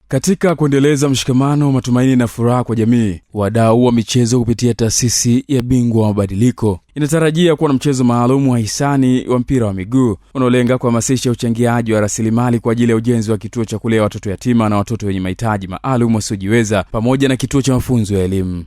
Katika kuendeleza mshikamano, matumaini na furaha kwa jamii, wadau wa michezo kupitia taasisi ya Bingwa wa Mabadiliko inatarajia kuwa na mchezo maalum wa hisani wa mpira wa miguu unaolenga kuhamasisha uchangiaji wa rasilimali kwa ajili ya ujenzi wa kituo cha kulea watoto yatima na watoto wenye mahitaji maalum wasiojiweza pamoja na kituo cha mafunzo ya elimu.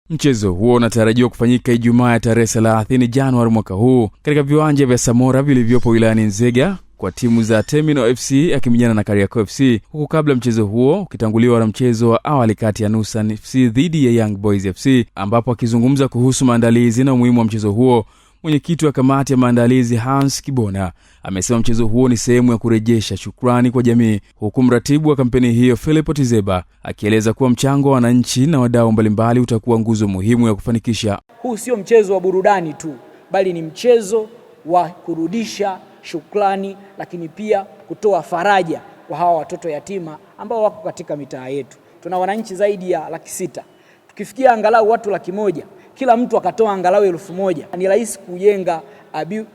Mchezo huo unatarajiwa kufanyika Ijumaa ya tarehe 30 Januari mwaka huu katika viwanja vya Samora vilivyopo wilayani Nzega kwa timu za Terminal FC akiminyana na Kariakoo FC, huku kabla mchezo huo ukitanguliwa na mchezo wa awali kati ya Nusan FC dhidi ya Young Boys FC, ambapo akizungumza kuhusu maandalizi na umuhimu wa mchezo huo, mwenyekiti wa kamati ya maandalizi Hans Kibona amesema mchezo huo ni sehemu ya kurejesha shukrani kwa jamii, huku mratibu wa kampeni hiyo Philip Tizeba akieleza kuwa mchango wa wananchi na wadau mbalimbali utakuwa nguzo muhimu ya kufanikisha. Huu sio mchezo wa burudani tu, bali ni mchezo wa kurudisha shukrani, lakini pia kutoa faraja kwa hawa watoto yatima ambao wako katika mitaa yetu. Tuna wananchi zaidi ya 600,000. Tukifikia angalau watu 100,000, kila mtu akatoa angalau 1,000, ni rahisi kujenga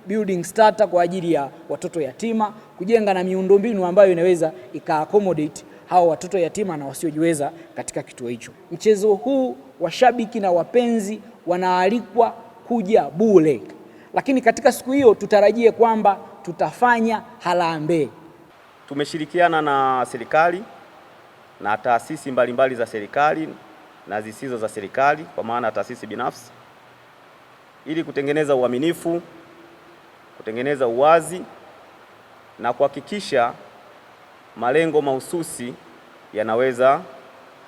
building starter kwa ajili ya watoto yatima, kujenga na miundombinu ambayo inaweza ika-accommodate hawa watoto yatima na wasiojiweza katika kituo hicho. Mchezo huu washabiki na wapenzi wanaalikwa kuja bure. Lakini katika siku hiyo tutarajie kwamba tutafanya harambee. Tumeshirikiana na serikali na taasisi mbalimbali za serikali na zisizo za serikali, kwa maana taasisi binafsi, ili kutengeneza uaminifu, kutengeneza uwazi na kuhakikisha malengo mahususi yanaweza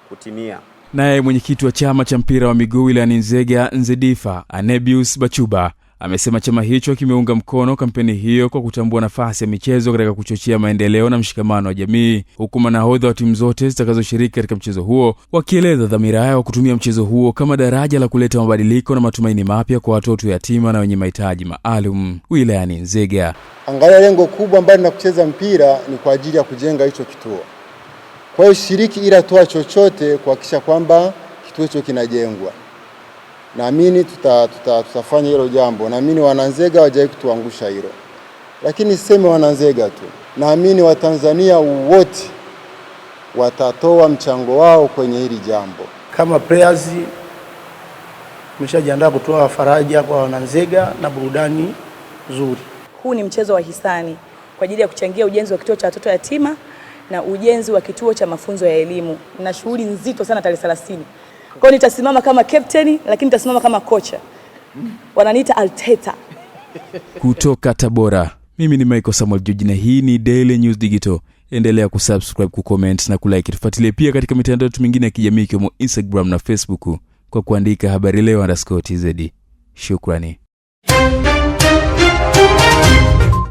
kutimia. Naye mwenyekiti wa chama cha mpira wa miguu wilayani Nzega Nzedifa Anebius Bachuba amesema chama hicho kimeunga mkono kampeni hiyo kwa kutambua nafasi ya michezo katika kuchochea maendeleo na mshikamano wa jamii, huku manahodha wa timu zote zitakazoshiriki katika mchezo huo wakieleza dhamira yao kutumia mchezo huo kama daraja la kuleta mabadiliko na matumaini mapya kwa watoto yatima na wenye mahitaji maalum wilayani Nzega. Angalia lengo kubwa mbali na kucheza mpira ni kwa ajili ya kujenga hicho kituo. Kwa hiyo shiriki ila toa chochote kuhakikisha kwamba kituo hicho kinajengwa. Naamini tutafanya hilo jambo. Naamini wananzega wajaye kutuangusha hilo. Lakini siseme wananzega tu. Naamini Watanzania wote watatoa mchango wao kwenye hili jambo. Kama players tumeshajiandaa kutoa faraja kwa wananzega na burudani nzuri. Huu ni mchezo wa hisani kwa ajili ya kuchangia ujenzi wa kituo cha watoto yatima na ujenzi wa kituo cha mafunzo ya elimu. Na shughuli nzito sana tarehe 30. Kwa hiyo nitasimama kama captain, lakini nitasimama kama kocha. Wananiita Alteta. Kutoka Tabora, mimi ni Michael Samuel George na hii ni Daily News Digital. Endelea kusubscribe, kucomment na kulike. Tufuatilie pia katika mitandao mingine ya kijamii kama Instagram na Facebook kwa kuandika habari leo_tz. Shukrani.